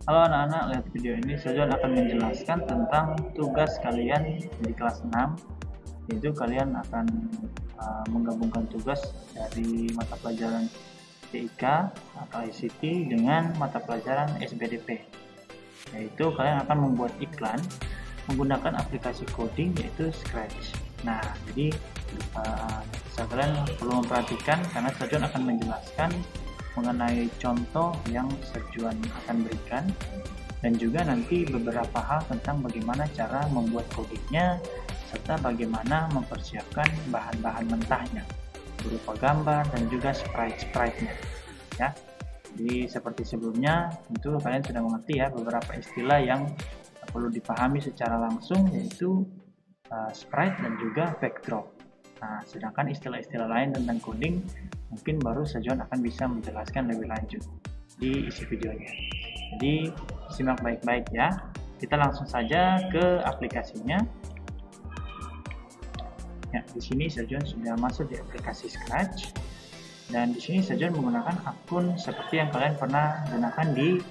Halo anak-anak, lihat video ini Sajon akan menjelaskan tentang tugas kalian di kelas 6, yaitu kalian akan menggabungkan tugas dari mata pelajaran TIK atau ICT dengan mata pelajaran SBDP, yaitu kalian akan membuat iklan menggunakan aplikasi coding yaitu Scratch. Nah, jadi kalian perlu memperhatikan karena Sajon akan menjelaskan mengenai contoh yang Sajon akan berikan, dan juga nanti beberapa hal tentang bagaimana cara membuat codingnya serta bagaimana mempersiapkan bahan-bahan mentahnya berupa gambar dan juga sprite-nya ya. Jadi seperti sebelumnya tentu kalian sudah mengerti ya beberapa istilah yang perlu dipahami secara langsung, yaitu sprite dan juga backdrop. Nah, sedangkan istilah-istilah lain tentang coding mungkin baru Sajon akan bisa menjelaskan lebih lanjut di isi videonya. Jadi simak baik-baik ya. Kita langsung saja ke aplikasinya. Ya, di sini Sajon sudah masuk di aplikasi Scratch, dan di sini Sajon menggunakan akun seperti yang kalian pernah gunakan di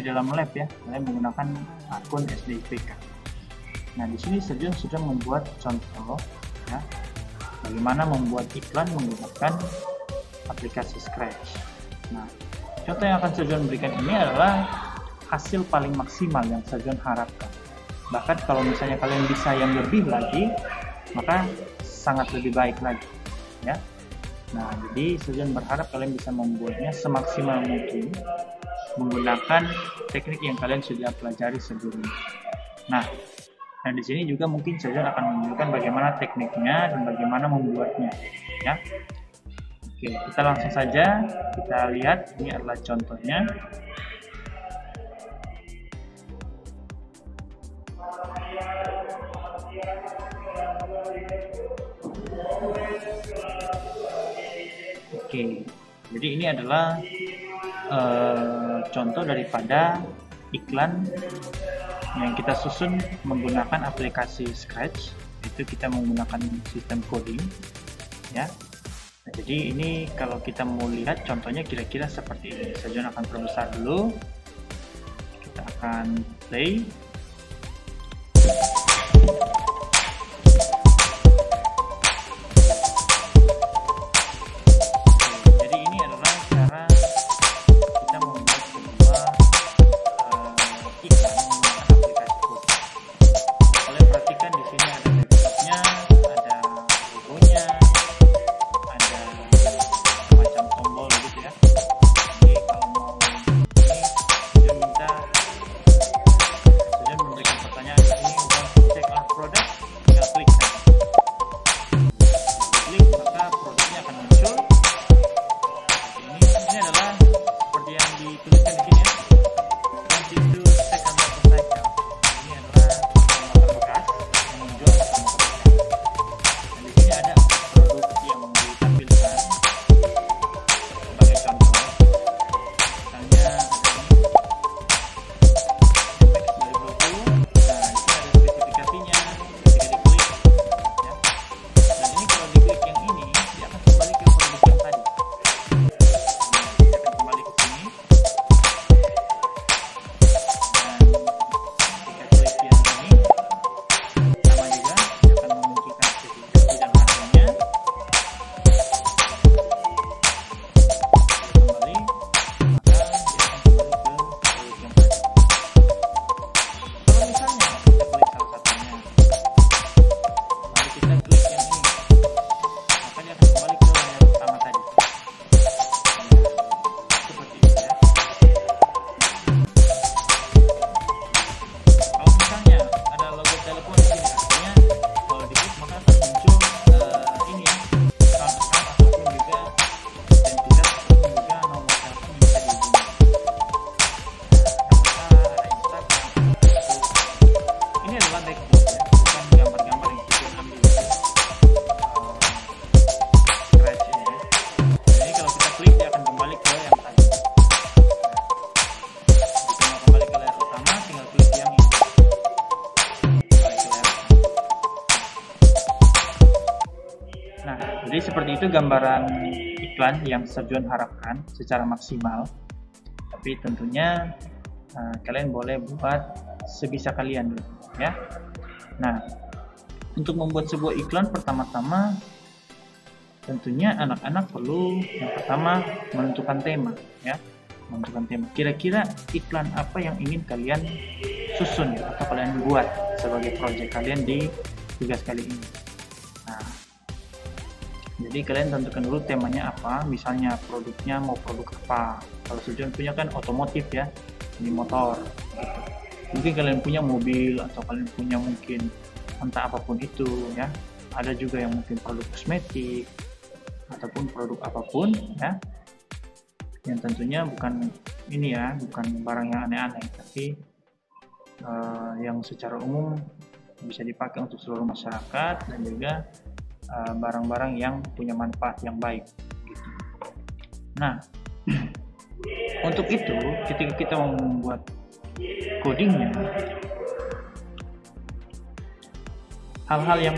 dalam lab ya. Kalian menggunakan akun SDIPK. Nah, di sini Sajon sudah membuat contoh ya, bagaimana membuat iklan menggunakan aplikasi Scratch. Nah, contoh yang akan Sajon berikan ini adalah hasil paling maksimal yang Sajon harapkan. Bahkan kalau misalnya kalian bisa yang lebih lagi, maka sangat lebih baik lagi ya. Nah, jadi Sajon berharap kalian bisa membuatnya semaksimal mungkin menggunakan teknik yang kalian sudah pelajari sebelumnya. Nah, di sini juga mungkin Sajon akan menunjukkan bagaimana tekniknya dan bagaimana membuatnya ya. Oke, kita langsung saja kita lihat. Ini adalah contohnya. Oke, jadi ini adalah contoh daripada iklan yang kita susun menggunakan aplikasi Scratch. Itu kita menggunakan sistem coding ya. Nah, jadi ini kalau kita mau lihat contohnya kira-kira seperti ini. Sajon akan perbesar dulu. Kita akan play. Jadi ini adalah cara kita membuat sebuah iklan menggunakan aplikasi coding. Kalian perhatikan di sini ada backdropnya, ada logonya, ada macam tombol gitu ya. Jadi kalau mau ini Sajon minta Sajon memberikan pertanyaan di sini, want to check our product, tinggal klik saja. Klik maka produknya akan muncul. Ini adalah seperti yang dituliskan di sini ya. Want to check our motorcycle. Ini adalah motor bekas yang menjual motor bekas. Dan di sini ada produk yang ditampilkan sebagai contoh. Misalnya ini Max 2020. Nah, di sini ada spesifikasinya ketika diklik ya. Dan ini kalau diklik yang ini, dia akan kembali ke produk yang tadi. Dia akan kembali ke sini. Dan ketika klik yang ini, sama juga dia akan memunculkan spesifikasi dan harganya. Kembali, maka dia akan kembali ke produk yang tadi. Kalau misalnya kita klik salah satunya, lalu kita klik yang ini, maka dia akan kembali ke layar utama tadi. Seperti itu ya. Kalau misalnya ada logo telepon di sini, artinya kalau diklik maka akan muncul ini ya, account ataupun juga identitas ataupun juga nomor telepon yang bisa dihubungi. Ada Instagram, Facebook. Ini adalah backdrop ya, bukan gambar-gambar yang kita ambil dari Scratch ini ya. Jadi kalau kita klik dia akan kembali ke yang tadi. Jika mau kembali ke layar utama, tinggal klik yang ini. Kembali ke layar utama. Nah, jadi seperti itu gambaran iklan yang Sajon harapkan secara maksimal. Tapi tentunya kalian boleh buat sebisa kalian dulu ya. Nah, untuk membuat sebuah iklan, pertama-tama tentunya anak-anak perlu yang pertama menentukan tema ya, menentukan tema. Kira-kira iklan apa yang ingin kalian susun ya, atau kalian buat sebagai proyek kalian di tugas kali ini. Nah, jadi kalian tentukan dulu temanya apa, misalnya produknya mau produk apa. Kalau tujuan punya kan otomotif ya, ini motor gitu. Mungkin kalian punya mobil, atau kalian punya mungkin entah apapun itu ya, ada juga yang mungkin produk kosmetik ataupun produk apapun ya, yang tentunya bukan ini ya, bukan barang yang aneh-aneh, tapi yang secara umum bisa dipakai untuk seluruh masyarakat, dan juga barang-barang yang punya manfaat yang baik gitu. Nah, untuk itu ketika kita mau membuat codingnya, hal-hal yang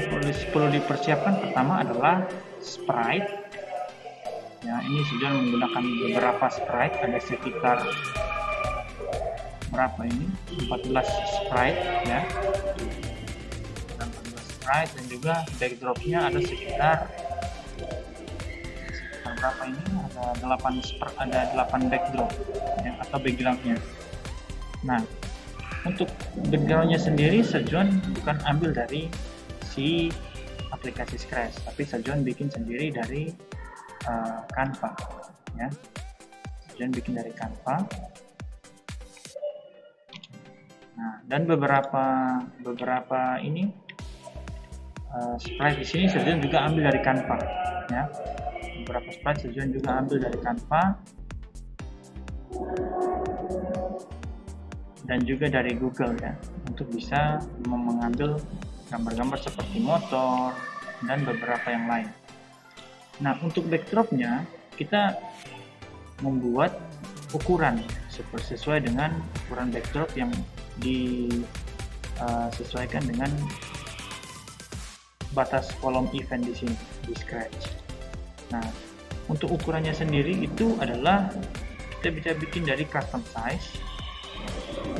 perlu dipersiapkan pertama adalah sprite ya. Ini sudah menggunakan beberapa sprite, ada sekitar berapa ini, 14 sprite ya, 14 sprite, dan juga backdropnya ada sekitar berapa ini, ada 8 backdrop ya, atau backgroundnya. Nah, untuk backgroundnya sendiri Sejuan bukan ambil dari si aplikasi Scratch, tapi Sejuan bikin sendiri dari Canva ya. Sejuan bikin dari Canva. Nah, dan beberapa ini sprite di sini Sejuan juga ambil dari Canva ya. Beberapa sprite Sejuan juga ambil dari Canva, dan juga dari Google ya, untuk bisa mengambil gambar-gambar seperti motor dan beberapa yang lain. Nah, untuk backdropnya kita membuat ukuran sesuai dengan ukuran backdrop yang disesuaikan dengan batas kolom event di sini di Scratch. Nah, untuk ukurannya sendiri itu adalah kita bisa bikin dari custom size,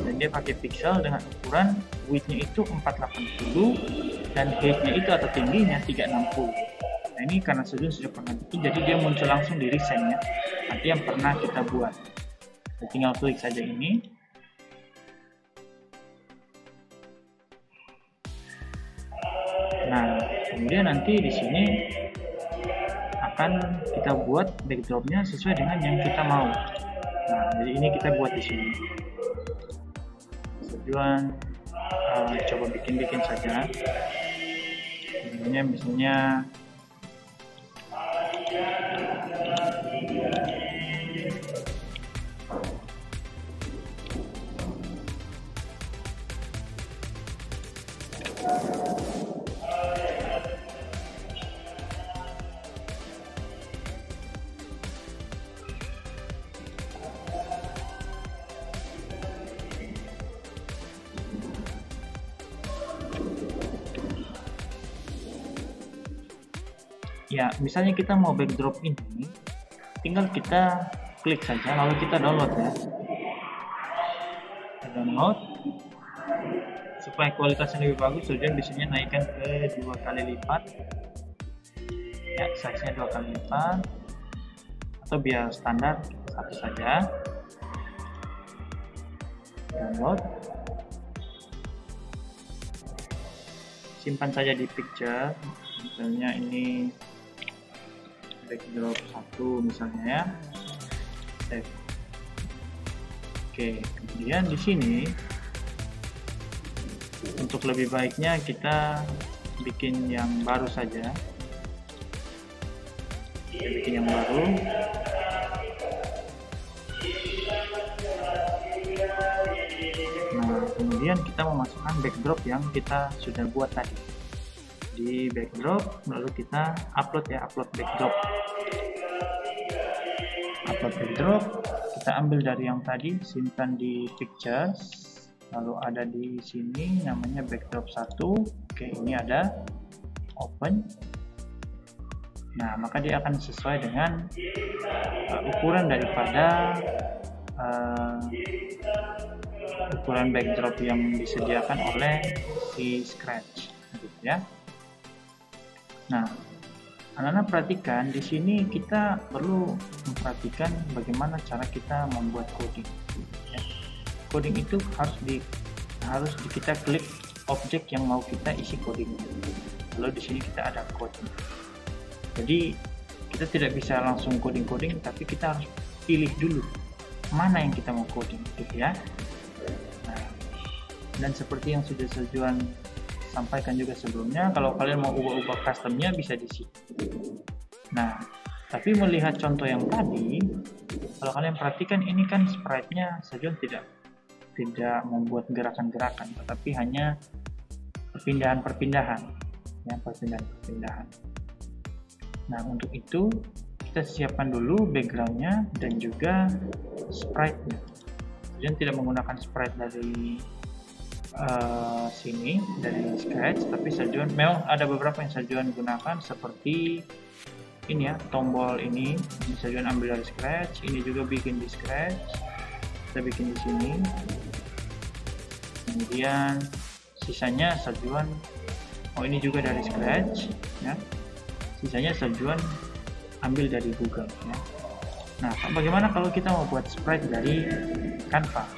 dan dia pakai pixel dengan ukuran width-nya itu 480 dan height-nya itu atau tingginya 360. Nah, ini karena sudah pernah bikin, jadi dia muncul langsung di recent-nya, nanti yang pernah kita buat. Kita tinggal klik saja ini. Nah, kemudian nanti di sini akan kita buat backdropnya sesuai dengan yang kita mau. Nah, jadi ini kita buat di sini. Sejuan coba bikin saja. Misalnya ya, misalnya kita mau backdrop ini, tinggal kita klik saja lalu kita download ya. Kita download supaya kualitasnya lebih bagus. Sejuan biasanya naikkan ke 2 kali lipat ya, size nya 2 kali lipat, atau biar standar 1 saja. Download, simpan saja di picture, misalnya ini backdrop 1 misalnya ya. Save. Oke, kemudian di sini untuk lebih baiknya kita bikin yang baru saja. Kita bikin yang baru. Nah, kemudian kita memasukkan backdrop yang kita sudah buat tadi di backdrop, lalu kita upload ya, upload backdrop. Upload backdrop, kita ambil dari yang tadi, simpan di pictures, lalu ada di sini namanya backdrop 1. Oke, ini ada, open. Nah, maka dia akan sesuai dengan ukuran daripada ukuran backdrop yang disediakan oleh si Scratch, gitu ya. Nah, anak-anak perhatikan di sini kita perlu memperhatikan bagaimana cara kita membuat coding. Ya. Coding itu harus kita klik objek yang mau kita isi coding. Lalu di sini kita ada coding. Jadi kita tidak bisa langsung coding, tapi kita harus pilih dulu mana yang kita mau coding, gitu ya. Nah, dan seperti yang sudah Sejuan sampaikan juga sebelumnya, kalau kalian mau ubah-ubah customnya bisa di sini. Nah, tapi melihat contoh yang tadi, kalau kalian perhatikan ini kan sprite-nya Sejuan tidak membuat gerakan-gerakan, tetapi hanya perpindahan-perpindahan, ya, perpindahan-perpindahan. Nah, untuk itu kita siapkan dulu background-nya dan juga sprite-nya. Sejuan tidak menggunakan sprite dari sini, dari Scratch, tapi Sejuan memang ada beberapa yang Sejuan gunakan seperti ini ya, tombol ini Sejuan ambil dari Scratch, ini juga bikin di Scratch, kita bikin di sini. Kemudian sisanya Sejuan, ini juga dari Scratch ya. Sisanya Sejuan ambil dari Google ya. Nah, bagaimana kalau kita mau buat sprite dari Canva?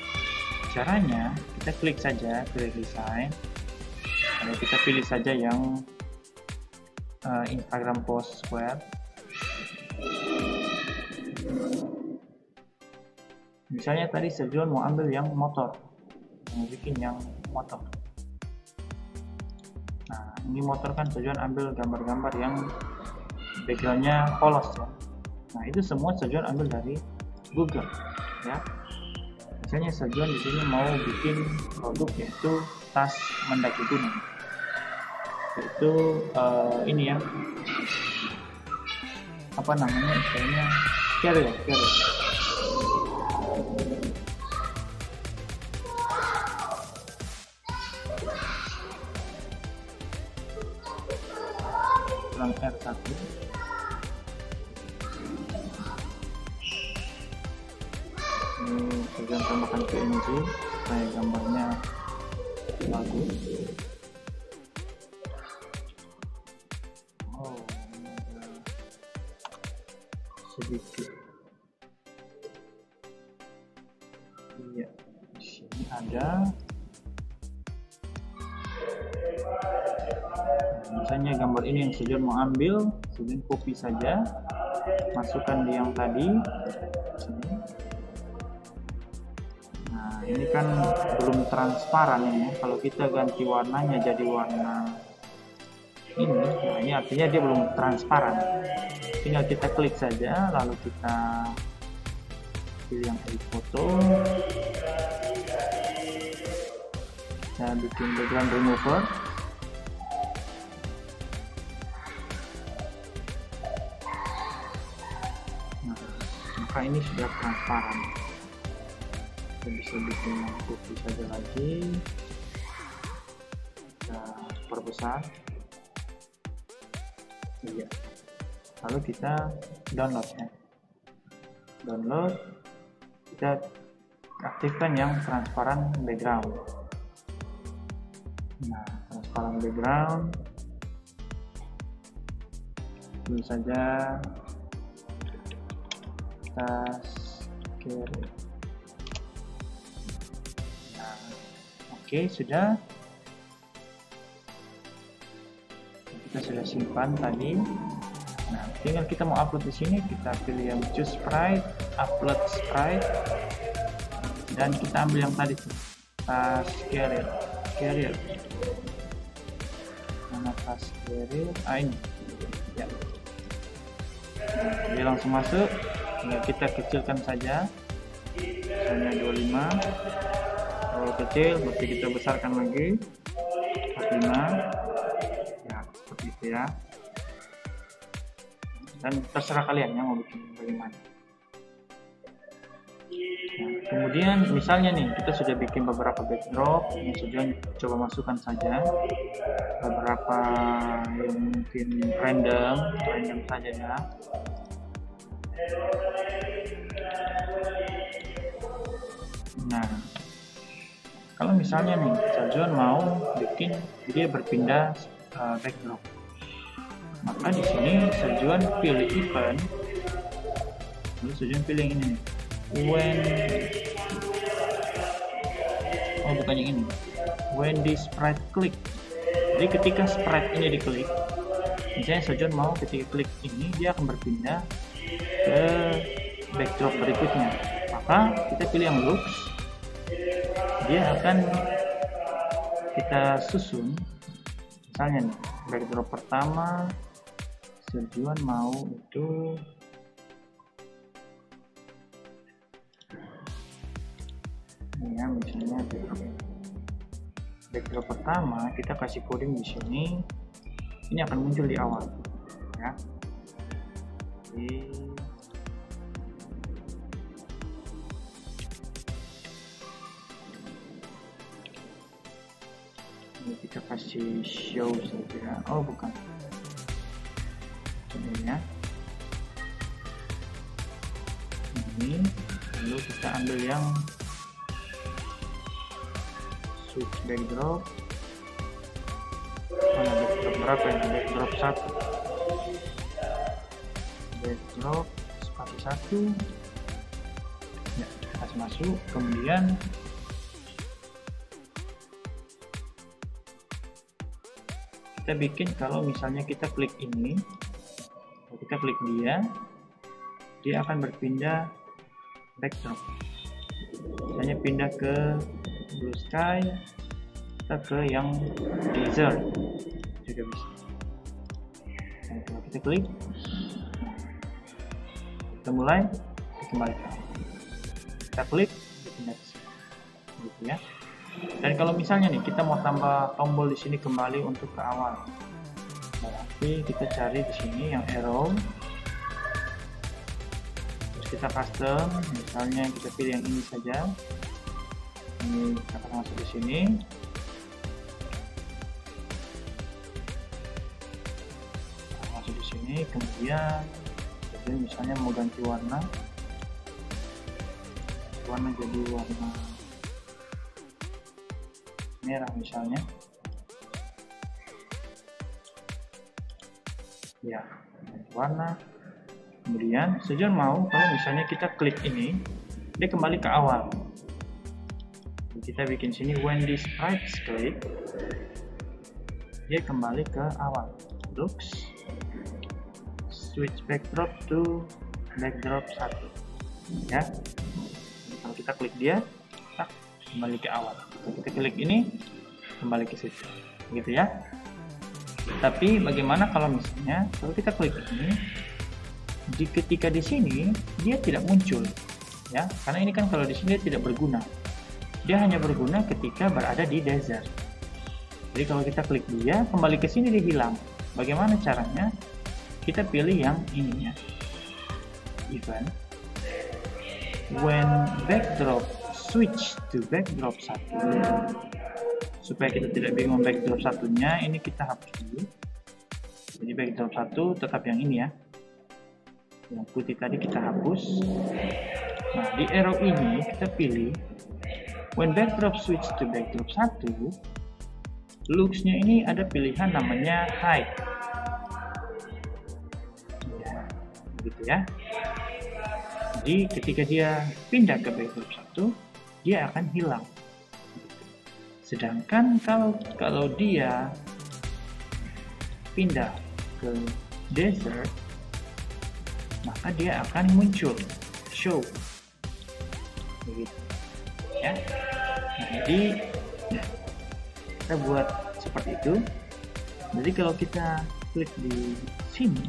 Caranya kita klik saja Create Design, lalu kita pilih saja yang Instagram Post Square. Misalnya tadi Sejuan mau ambil yang motor, mau bikin yang motor. Nah, ini motor kan Sejuan ambil gambar-gambar yang backgroundnya polos ya. Nah, itu semua Sejuan ambil dari Google ya. Misalnya Sejuan di sini mau bikin produk yaitu tas mendaki gunung, yaitu ini ya, apa namanya istilahnya, carrier. R1. Ini Sejuan tambahkan PNG supaya gambarnya bagus. Ini ada sedikit. Iya, di sini ada. Misalnya gambar ini yang Sejuan mau ambil, Sejuan copy saja, masukkan di yang tadi. Nah, ini kan belum transparan ya. Kalau kita ganti warnanya jadi warna ini, nah ini artinya dia belum transparan. Tinggal kita klik saja, lalu kita pilih yang edit foto. Saya bikin background remover. Nah, ini sudah transparan. Kita bisa bikin putih saja lagi, kita perbesar. Iya. Lalu kita download ya. Download, kita aktifkan yang transparan background. Nah, transparan background, ini saja tas carrier. Nah, oke, sudah. Kita sudah simpan tadi. Nah, tinggal kita mau upload di sini, kita pilih yang choose sprite, upload sprite, dan kita ambil yang tadi tuh, tas carrier. Mana tas carrier? Ini. Ya. Dia langsung masuk. Tinggal kita kecilkan saja, misalnya 25. Kalau kecil berarti kita besarkan lagi 45 ya, seperti itu ya. Dan terserah kalian yang mau bikin bagaimana. Nah, kemudian misalnya nih kita sudah bikin beberapa backdrop, ini sudah coba masukkan saja beberapa yang mungkin random saja ya. Nah, Kalau misalnya nih Sajon mau bikin dia berpindah backdrop, maka di sini Sajon pilih event, lalu Sajon pilih yang ini nih, bukan yang ini, when the sprite click. Jadi ketika sprite ini diklik, misalnya Sajon mau ketika klik ini dia akan berpindah ke backdrop berikutnya, maka kita pilih yang looks, dia akan kita susun. Misalnya nih, backdrop pertama Sajon mau itu ini ya, misalnya backdrop pertama kita kasih coding di sini, ini akan muncul di awal ya. Ini kita kasih show saja. Oh bukan, ini ya, ini. Lalu kita ambil yang switch backdrop. Mana backdrop berapa ya? Backdrop 1, backdrop seperti 1 ya, kita kasih masuk. Kemudian kita bikin, kalau misalnya kita klik ini, kita klik dia akan berpindah backdrop. Misalnya pindah ke blue sky, kita ke yang desert juga bisa. Nah, kalau kita klik, kita mulai dikembalikan. Kita klik, pindah ke sini, gitu ya. Dan kalau misalnya nih kita mau tambah tombol di sini kembali untuk ke awal, berarti kita cari di sini yang arrow, terus kita custom. Misalnya kita pilih yang ini saja, ini kita akan masuk di sini. Masuk di sini, kemudian misalnya mau ganti warna jadi warna merah misalnya ya, warna. Kemudian Sajon mau kalau misalnya kita klik ini dia kembali ke awal, kita bikin sini when the sprite click, dia kembali ke awal. Looks, switch backdrop to backdrop 1 ya. Kalau kita klik dia kembali ke awal, kita klik ini kembali ke situ, gitu ya. Tapi bagaimana kalau misalnya kalau kita klik ini, ketika di sini dia tidak muncul ya, karena ini kan kalau di sini dia tidak berguna, dia hanya berguna ketika berada di desert. Jadi kalau kita klik dia kembali ke sini dia hilang. Bagaimana caranya? Kita pilih yang ininya, event when backdrop switch to backdrop 1. Supaya kita tidak bingung backdrop satunya, ini kita hapus dulu. Jadi backdrop 1 tetap yang ini ya, yang putih tadi kita hapus. Nah di arrow ini kita pilih when backdrop switch to backdrop 1, looks-nya ini ada pilihan namanya hide ya, begitu ya. Jadi ketika dia pindah ke backdrop 1 dia akan hilang. Sedangkan kalau dia pindah ke desert, maka dia akan muncul show begitu ya. Nah, jadi kita buat seperti itu. Jadi kalau kita klik di sini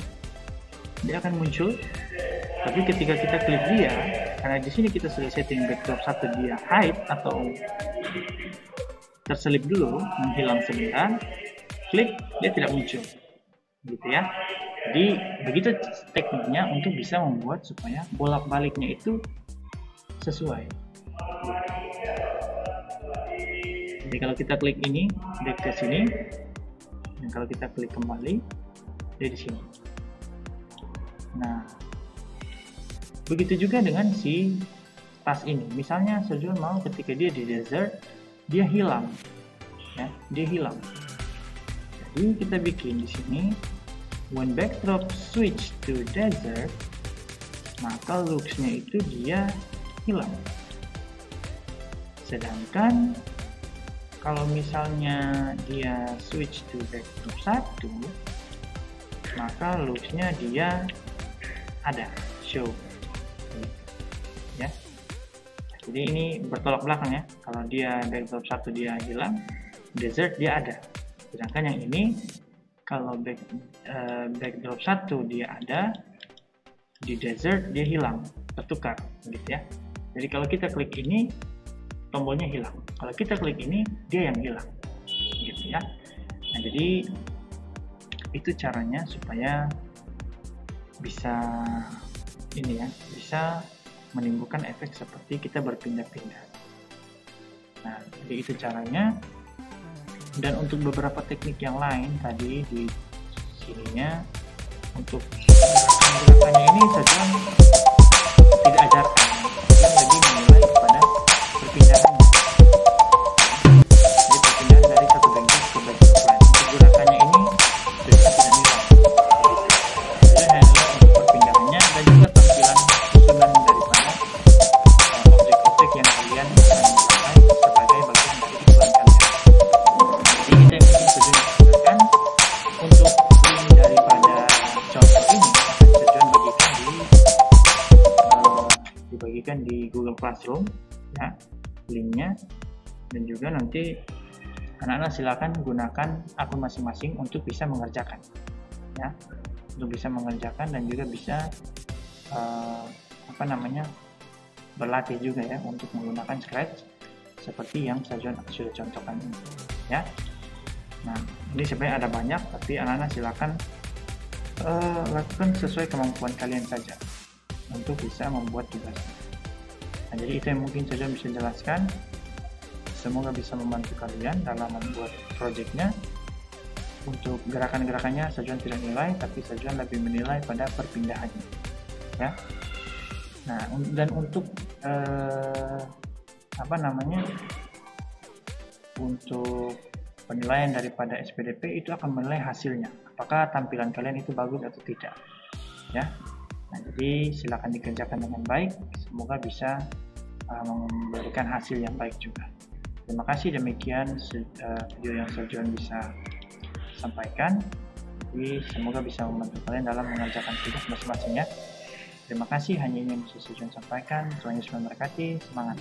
dia akan muncul, tapi ketika kita klik dia, karena di sini kita sudah setting backdrop 1 dia hide atau terselip dulu, menghilang sebentar, klik dia tidak muncul, gitu ya. Jadi begitu tekniknya untuk bisa membuat supaya bolak-baliknya itu sesuai. Jadi kalau kita klik ini dia ke sini, dan kalau kita klik kembali dia di sini. Nah begitu juga dengan si tas ini. Misalnya Sajon mau ketika dia di desert dia hilang, ya, dia hilang. Jadi kita bikin di sini when backdrop switch to desert, maka looks-nya itu dia hilang. Sedangkan kalau misalnya dia switch to backdrop 1, maka looks-nya dia ada, show, ya. Jadi ini bertolak belakang ya. Kalau dia backdrop 1 dia hilang, desert dia ada. Sedangkan yang ini kalau backdrop 1 dia ada, di desert dia hilang, tertukar, gitu ya. Jadi kalau kita klik ini, tombolnya hilang. Kalau kita klik ini, dia yang hilang, gitu ya. Nah, jadi itu caranya supaya bisa ini ya, bisa menimbulkan efek seperti kita berpindah-pindah. Nah, jadi itu caranya. Dan untuk beberapa teknik yang lain tadi di sininya, untuk gerakannya ini saja tidak ajarkan, yang lebih menilai pada perpindahannya. Jadi perpindahan dari satu backdrop ke backdrop lain. Untuk gerakannya ini sudah tidak nilai. Jadi hanya untuk perpindahannya dan juga tampilan susunan daripada objek-objek yang kalian akan pakai sebagai bagian dari iklan kalian. Jadi kita yang mungkin sudah gunakan untuk link daripada contoh ini akan Sejuan dibagikan di Google Classroom ya, linknya, dan juga nanti anak-anak silakan gunakan akun masing-masing untuk bisa mengerjakan ya, untuk bisa mengerjakan dan juga bisa berlatih juga ya untuk menggunakan Scratch seperti yang Sejuan sudah contohkan ini ya. Nah, ini sebenarnya ada banyak, tapi anak-anak silakan lakukan sesuai kemampuan kalian saja untuk bisa membuat tugasnya. Nah, jadi itu yang mungkin Sejuan bisa jelaskan. Semoga bisa membantu kalian dalam membuat projectnya. Untuk gerakan-gerakannya Sejuan tidak nilai, tapi Sejuan lebih menilai pada perpindahannya ya. Nah, dan untuk untuk penilaian daripada SPDP itu akan menilai hasilnya, apakah tampilan kalian itu bagus atau tidak ya. Nah, jadi silakan dikerjakan dengan baik, semoga bisa memberikan hasil yang baik juga. Terima kasih, demikian video yang Sejuan bisa sampaikan. Jadi semoga bisa membantu kalian dalam mengerjakan tugas masing-masing ya. Terima kasih, hanya ini yang bisa Sejuan sampaikan. Tuhan Yesus memberkati, semangat.